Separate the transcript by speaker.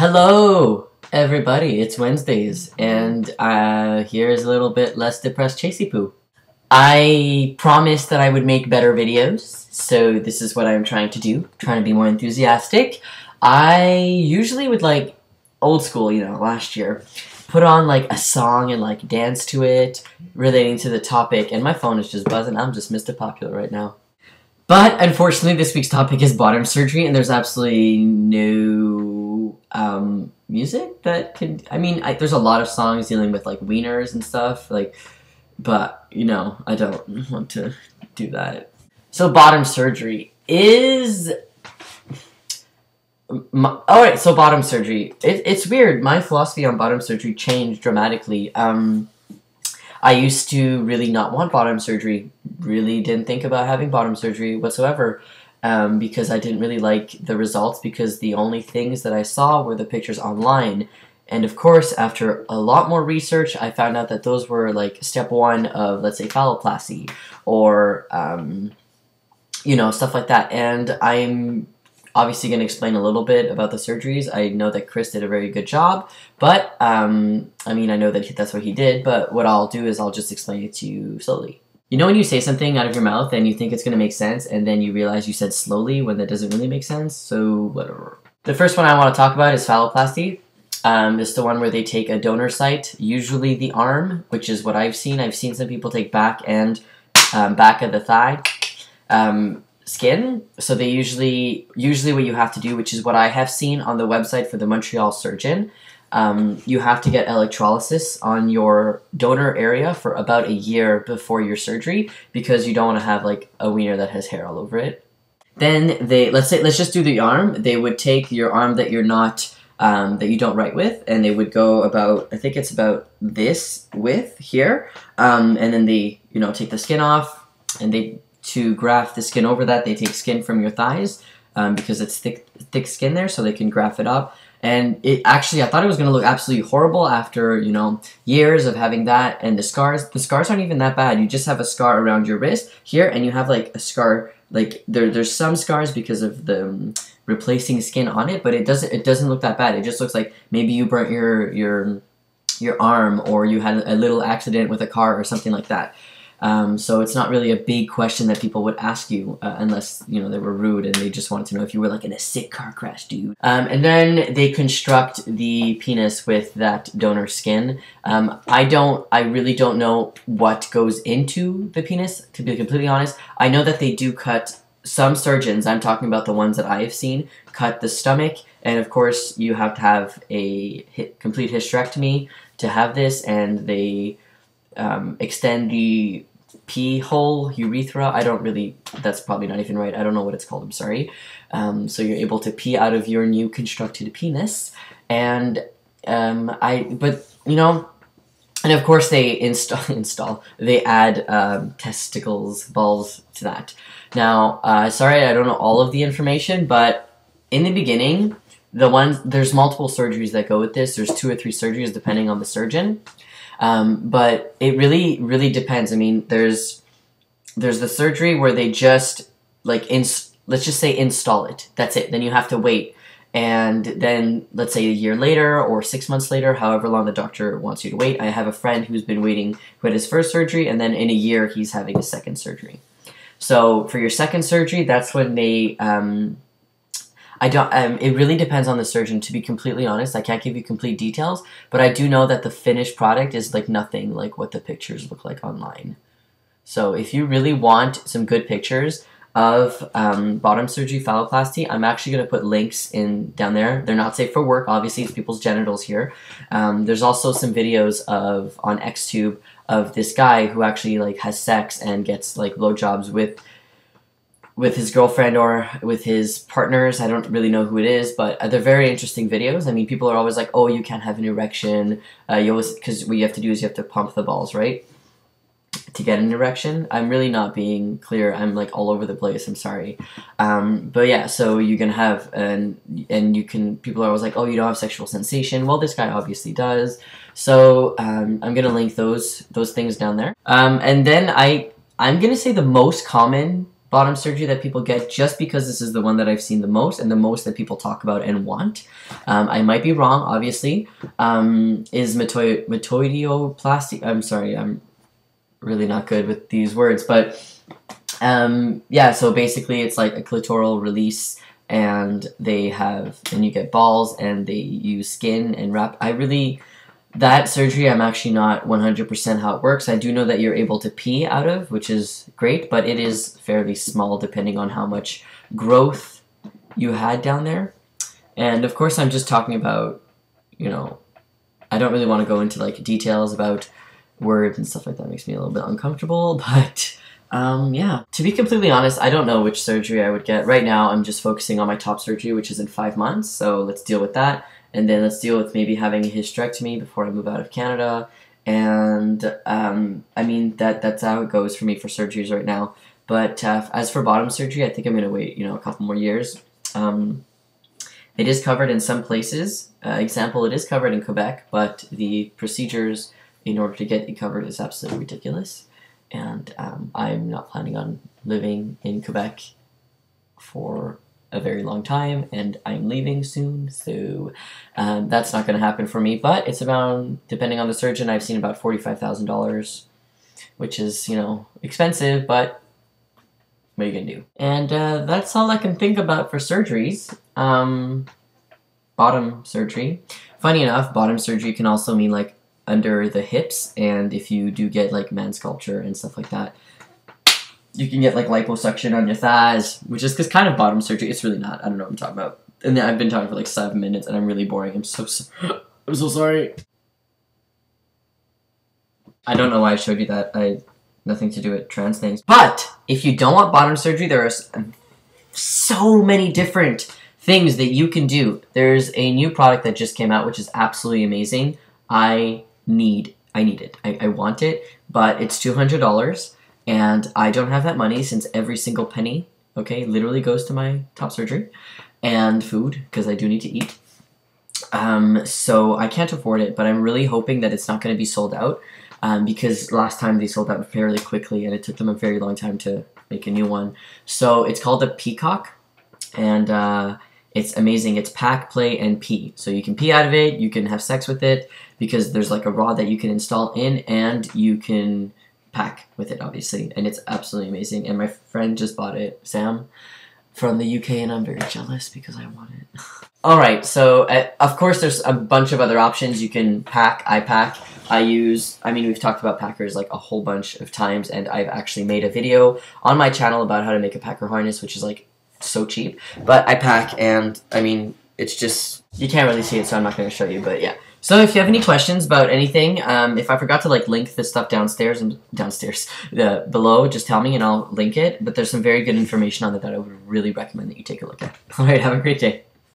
Speaker 1: Hello, everybody. It's Wednesdays, and here's a little bit less depressed Chasey Poo. I promised that I would make better videos, so this is what I'm trying to do. Trying to be more enthusiastic. I usually would, like, old school, you know, last year, put on, like, a song and, like, dance to it, relating to the topic, and my phone is just buzzing. I'm just Mr. Popular right now. But, unfortunately, this week's topic is bottom surgery, and there's absolutely no music that could, there's a lot of songs dealing with, like, wieners and stuff, like, but, you know, I don't want to do that. So, bottom surgery is... Alright, so bottom surgery. It's weird. My philosophy on bottom surgery changed dramatically. I used to really not want bottom surgery. Really didn't think about having bottom surgery whatsoever. Because I didn't really like the results, because the only things that I saw were the pictures online. And of course, after a lot more research, I found out that those were like step one of, let's say, phalloplasty, or, you know, stuff like that. And I'm obviously going to explain a little bit about the surgeries. I know that Chris did a very good job, but, I know that that's what he did, but what I'll do is I'll just explain it to you slowly. You know when you say something out of your mouth and you think it's going to make sense, and then you realize you said slowly when that doesn't really make sense? So, whatever. The first one I want to talk about is phalloplasty. It's the one where they take a donor site, usually the arm, which is what I've seen. I've seen some people take back and back of the thigh skin. So they usually what you have to do, which is what I have seen on the website for the Montreal surgeon, you have to get electrolysis on your donor area for about a year before your surgery, because you don't want to have like a wiener that has hair all over it. Then let's just do the arm. They would take your arm that you're not, that you don't write with, and they would go about, I think it's about this width here, and then they, you know, take the skin off, and to graft the skin over that, they take skin from your thighs, because it's thick skin there, so they can graft it up. And it actually, I thought it was going to look absolutely horrible after, you know, years of having that. And the scars aren't even that bad. You just have a scar around your wrist here, and you have like a scar, like there's some scars because of the replacing skin on it, but it doesn't look that bad. It just looks like maybe you burnt your arm, or you had a little accident with a car or something like that. So it's not really a big question that people would ask you, unless, you know, they were rude and they just wanted to know if you were like in a sick car crash, dude. And then they construct the penis with that donor skin. I really don't know what goes into the penis, to be completely honest. I know that they do cut, some surgeons, I'm talking about the ones that I have seen, cut the stomach, and of course you have to have a complete hysterectomy to have this, and they extend the pee hole, urethra. That's probably not even right. I don't know what it's called, I'm sorry. So you're able to pee out of your new constructed penis. And, you know, and of course they they add, testicles, balls to that. Now, sorry, I don't know all of the information, but in the beginning, there's multiple surgeries that go with this. There's 2 or 3 surgeries depending on the surgeon. But it really depends. I mean, there's the surgery where they just, like, let's just say install it. That's it. Then you have to wait. And then, let's say a year later or 6 months later, however long the doctor wants you to wait. I have a friend who's been waiting, who had his first surgery, and then in a year he's having his second surgery. So for your second surgery, that's when they, it really depends on the surgeon, to be completely honest. I can't give you complete details, but I do know that the finished product is like nothing like what the pictures look like online. So if you really want some good pictures of bottom surgery phalloplasty, I'm actually going to put links down there. They're not safe for work, obviously, it's people's genitals here. There's also some videos on xtube of this guy who actually like has sex and gets like blowjobs with his girlfriend or with his partners. I don't really know who it is, but they're very interesting videos. I mean, people are always like, oh, you can't have an erection. Because what you have to do is you have to pump the balls, right? To get an erection. I'm really not being clear. I'm like all over the place. I'm sorry. But yeah, so you can have, and people are always like, oh, you don't have sexual sensation. Well, this guy obviously does. So I'm going to link those things down there. And then I'm going to say the most common bottom surgery that people get just because this is the one that I've seen the most and the most that people talk about and want. I might be wrong, obviously, is metoidioplasty. I'm sorry, I'm really not good with these words, but yeah, so basically it's like a clitoral release, and you get balls, and they use skin and wrap. That surgery, I'm actually not 100% how it works. I do know that you're able to pee out of, which is great, but it is fairly small depending on how much growth you had down there. And of course, I'm just talking about, you know, I don't really want to go into like details about words and stuff like that. It makes me a little bit uncomfortable, but yeah. To be completely honest, I don't know which surgery I would get. Right now, I'm just focusing on my top surgery, which is in 5 months, so let's deal with that. And then let's deal with maybe having a hysterectomy before I move out of Canada. And, I mean, that's how it goes for me for surgeries right now. But as for bottom surgery, I think I'm going to wait, you know, a couple more years. It is covered in some places. Example, it is covered in Quebec, but the procedures in order to get it covered is absolutely ridiculous. And I'm not planning on living in Quebec for a very long time, and I'm leaving soon, so that's not going to happen for me. But it's around, depending on the surgeon, I've seen about $45,000, which is, you know, expensive, but what are you going to do? And that's all I can think about for surgeries. Bottom surgery. Funny enough, bottom surgery can also mean like under the hips, and if you do get like man sculpture and stuff like that, you can get like liposuction on your thighs, which is kind of bottom surgery. It's really not. I don't know what I'm talking about. And then I've been talking for like 7 minutes, and I'm really boring. I'm so sorry. I don't know why I showed you that. Nothing to do with trans things. But if you don't want bottom surgery, there are so many different things that you can do. There's a new product that just came out, which is absolutely amazing. I need it. I want it, but it's $200. And I don't have that money since every single penny, okay, literally goes to my top surgery and food, because I do need to eat. So I can't afford it, but I'm really hoping that it's not going to be sold out, because last time they sold out fairly quickly, and it took them a very long time to make a new one. So it's called the Peacock, and it's amazing. It's pack, play, and pee. So you can pee out of it, you can have sex with it, because there's like a rod that you can install in, and you can pack with it, obviously, and it's absolutely amazing. And my friend just bought it, Sam, from the UK, and I'm very jealous because I want it. Alright, so of course there's a bunch of other options. You can pack. I pack. I mean, we've talked about packers like a whole bunch of times, and I've actually made a video on my channel about how to make a packer harness, which is like so cheap. But I pack, and I mean, it's just, you can't really see it, so I'm not going to show you, but yeah. So if you have any questions about anything, if I forgot to like link this stuff below, just tell me and I'll link it. But there's some very good information on it that I would really recommend that you take a look at. Alright, have a great day.